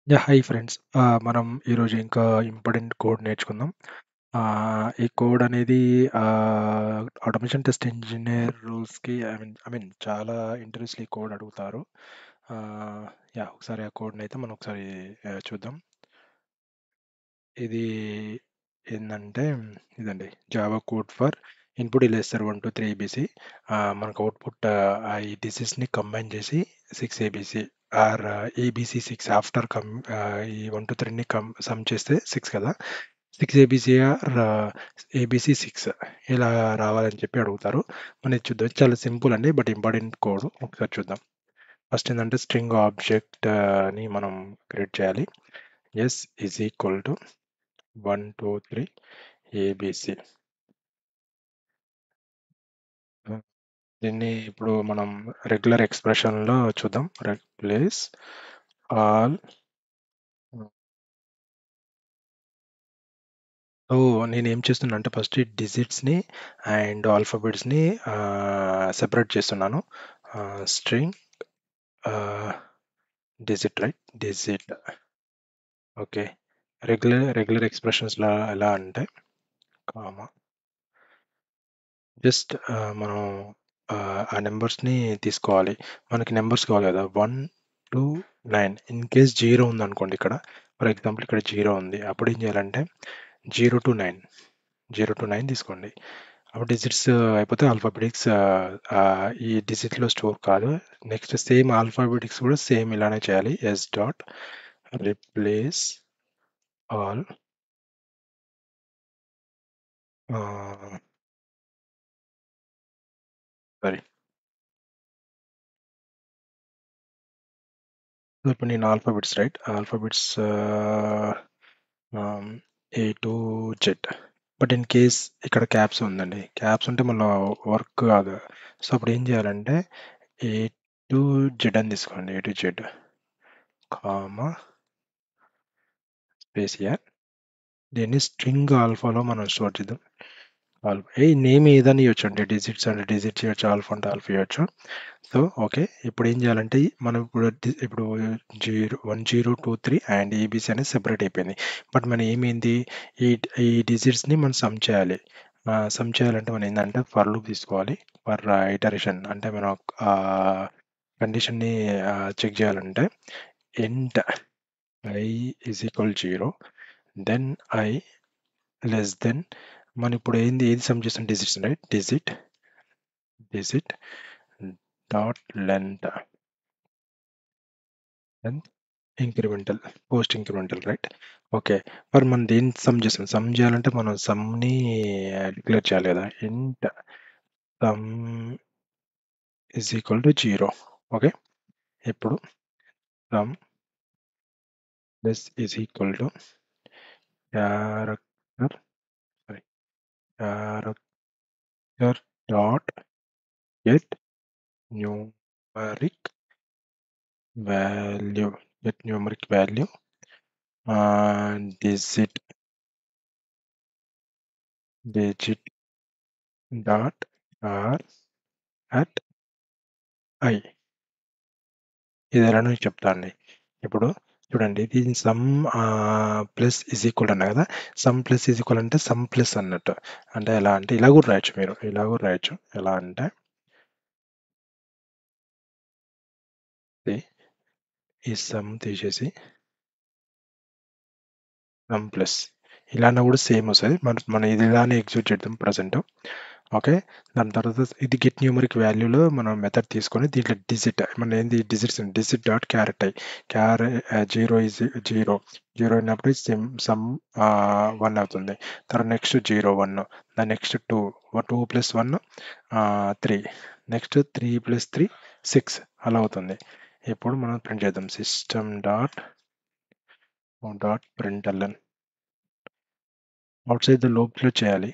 Hi friends. మనం ఈరోజు ఇంకా ఇంపార్టెంట్ కోడ్ నేర్చుకుందాం. ఈ కోడ్ అనేది ఆటోమేషన్ టెస్ట్ ఇంజినియర్ రూల్స్‌కి ఐ మీన్ చాలా ఇంటర్వ్యూస్‌లో ఈ కోడ్ అడుగుతారు. ఆహ్, ఒకసారి ఆ కోడ్‌నైతే మనం ఒకసారి చూద్దాం. ఇది ఏందంటే ఇదండి. జావా కోడ్ ఫర్ ఇన్పుట్ ఇలేస్తారు 1, 2, 3 ఏబీసీ. మనకు అవుట్‌పుట్ ఈ డిజిట్స్‌ని కంబైన్ చేసి 6 ఏబీసీ ఆర్ ఏబీసీ 6 ఆఫ్టర్ ఈ 1, 2, 3ని సమ్ చేస్తే 6 కదా! 6 ఏబీసీ ఆర్ ఏబీసీ 6 ఇలా రావాలని చెప్పి అడుగుతారు. మనం ఇది చూద్దాం. చాలా సింపుల్ అండి. But important code. ఒకసారి చూద్దాం. ఫస్ట్ ఏందంటే స్ట్రింగ్ ఆబ్జెక్ట్‌ని మనం క్రియేట్ చేయాలి. S is equal to 1, 2, 3 ABC. దీన్ని ఇప్పుడు మనం రెగ్యులర్ ఎక్స్‌ప్రెషన్‌లో చూద్దాం. Replace all. నేనేం చేస్తున్నా అంటే ఫస్ట్ ఈ డిజిట్స్‌ని అండ్ ఆల్ఫాబెట్స్‌ని సెపరేట్ చేస్తున్నాను. String ah, digit right? Digit. Okay. Regular ఎక్స్‌ప్రెషన్స్‌లా ఎలా అంటే కామా జస్ట్ మనం ఆ నంబర్స్‌ని తీసుకోవాలి. మనకి నంబర్స్ కావాలి కదా! 1, 2, 9 ఇన్ కేస్ 0 ఉందనుకోండి ఇక్కడ. ఫర్ ఎగ్జాంపుల్ ఇక్కడ 0 ఉంది. అప్పుడు ఏం చేయాలంటే 0-9, 0-9 తీసుకోండి. అప్పుడు డిజిట్స్ అయిపోతే ఆల్ఫాబెటిక్స్ ఈ డిజిట్‌లో స్టోర్ కాదు. నెక్స్ట్ సేమ్ ఆల్ఫాబెటిక్స్ కూడా సేమ్ ఇలానే చేయాలి. ఎస్ డాట్ రిప్లేస్ ఆల్ ఆహ్, సారీ. సో, ఇప్పుడు నేను alphabets right? Alphabets A to Z. But in case ఇక్కడ క్యాప్స్ ఉందండి. క్యాప్స్ ఉంటే మళ్ళా వర్క్ కాదు. సో, అప్పుడు ఏం చేయాలంటే ఏ టు జెడ్ అని తీసుకోండి. A to Z comma space ఇయర్. దీన్ని స్ట్రింగ్ ఆల్ఫాలో మనం స్టోర్ చేద్దాం. నేమ్ ఏదని ఇవ్వచ్చండి. డిజిట్స్ అంటే డిజిట్స్ ఇవ్వచ్చు. ఆల్ఫా అంటే ఆల్ఫా ఇవ్వచ్చు. So, okay. ఇప్పుడు ఏం చేయాలంటే మనం ఇప్పుడు 0, 1, 0, 2, 3 అండ్ ఏబీసీ అనేది సెపరేట్ అయిపోయింది. బట్ మన ఏమైంది ఈ ఈ డిజిట్స్‌ని మనం సమ్ చేయాలి. సమ్ చేయాలంటే మనం ఏందంటే ఫర్ లూప్ తీసుకోవాలి. ఫర్ ఇటరేషన్ అంటే మనం కండిషన్‌ని చెక్ చేయాలంటే int i is equal 0 then i less than మనం ఇప్పుడు ఏది సమ్ చేస్తాం digits right? Digit dot length incremental, post incremental right? Okay. మరి మనం దేన్ని సమ్ చేస్తాం? సమ్ చేయాలంటే మనం సమ్‌ని డిక్లేర్ చేయాలి కదా! Int sum is equal to 0. Okay. ఇప్పుడు sum plus is equal to character sorry character dot get numeric value. Get numeric value digit digit dot R at I. ఇది ఎలానో చెప్తా అండి. ఇప్పుడు చూడండి దీని సమ్ ప్లస్ ఈజ్ ఈక్వల్ అన్నా కదా! సమ్ ప్లస్ ఈజ్ ఈక్వల్ అంటే సమ్ ప్లస్ అన్నట్టు. అంటే ఎలా అంటే ఇలా కూడా రాయొచ్చు మీరు. ఇలా కూడా రాయొచ్చు. ఎలా అంటే సి ఈ సమ్ తీసేసి సమ్ ప్లస్ ఇలా అన్నా కూడా సేమ్ వస్తది. మనం ఇది ఇలానే ఎగ్జిక్యూట్ చేద్దాం ప్రెజెంట్. ఓకే. దాని తర్వాత ఇది గెట్ న్యూమరిక్ వాల్యూలో మనం మెథడ్ తీసుకొని దీంట్లో డిజిట్ మన ఏంది digit dot carrot I 0 is 0 అయినప్పుడు సమ్ 1 అవుతుంది. తర్వాత నెక్స్ట్ 0, 1 దాని నెక్స్ట్ 2 2 ప్లస్ 1 3 నెక్స్ట్ 3 ప్లస్ 3 6 అలా అవుతుంది. ఇప్పుడు మనం ప్రింట్ చేద్దాం system dot println out side the లూప్‌లో చేయాలి.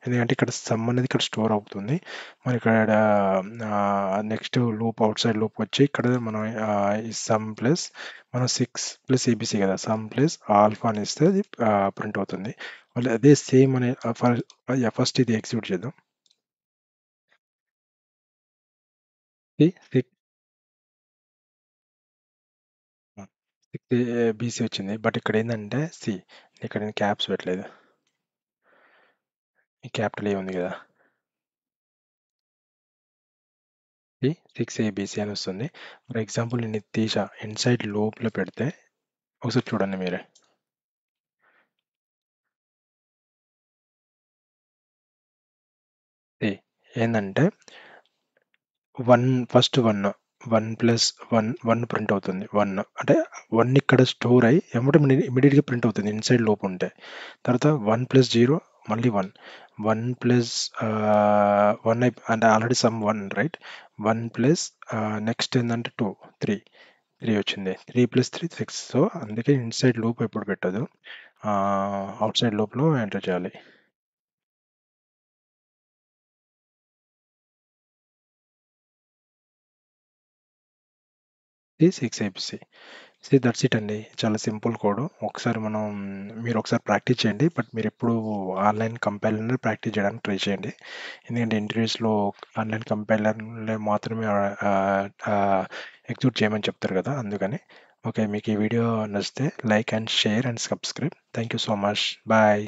ఎందుకంటే ఇక్కడ సమ్ అనేది ఇక్కడ స్టోర్ అవుతుంది. మరి ఇక్కడ నెక్స్ట్ లూప్ ఔట్‌సైడ్ లూప్ వచ్చి ఇక్కడ మనం ఈ సమ్ ప్లస్ మనం 6 ప్లస్ ఏబీసీ కదా! సమ్ ప్లస్ ఆల్ఫా అని ఇస్తే అది ప్రింట్ అవుతుంది. మళ్ళీ అదే సేమ్ అనే ఫస్ట్ ఇది ఎగ్జిక్యూట్ చేద్దాం. సి సిక్ బీసీ వచ్చింది. బట్ ఇక్కడ ఏంటంటే సి, ఇక్కడ నేను క్యాప్స్ పెట్టలేదు. ఈ క్యాపిటల్ ఏ ఉంది కదా, ఈ 6ABC అని వస్తుంది. ఫర్ ఎగ్జాంపుల్ నేను ఇది తీసా ఇన్సైడ్ లోపల పెడితే ఒకసారి చూడండి మీరే. See, ఏందంటే ఫస్ట్ 1 ప్రింట్ అవుతుంది. 1 అంటే 1 ఇక్కడ స్టోర్ అయ్యి ఎమ్మటే ఇమ్మీడియట్‌గా ప్రింట్ అవుతుంది ఇన్సైడ్ లోపు ఉంటే. తర్వాత 1+0 మళ్ళీ 1. 1 అంటే already some 1 right. 1 plus next ఏందంటే 2, 3 వచ్చింది. 3+3 6. సో, అందుకే ఇన్సైడ్ లూప్ ఎప్పుడు పెట్టొద్దు. ఔట్‌సైడ్ లూప్‌లో ఎంటర్ చేయాలి. ఇది 6ABC. దట్స్ ఇట్ అండి. చాలా సింపుల్ కోడ్. మీరొకసారి ప్రాక్టీస్ చేయండి. బట్ మీరెప్పుడు ఆన్‌లైన్ కంపైలర్‌ని ప్రాక్టీస్ చేయడానికి ట్రై చేయండి. ఎందుకంటే ఇంటర్వ్యూస్‌లో ఆన్‌లైన్ కంపైలర్‌లో మాత్రమే ఎగ్జిక్యూట్ చేయమని చెప్తారు కదా! అందుకని. ఓకే. మీకు ఈ వీడియో నచ్చితే like and share and subscribe. Thank you so much. Bye.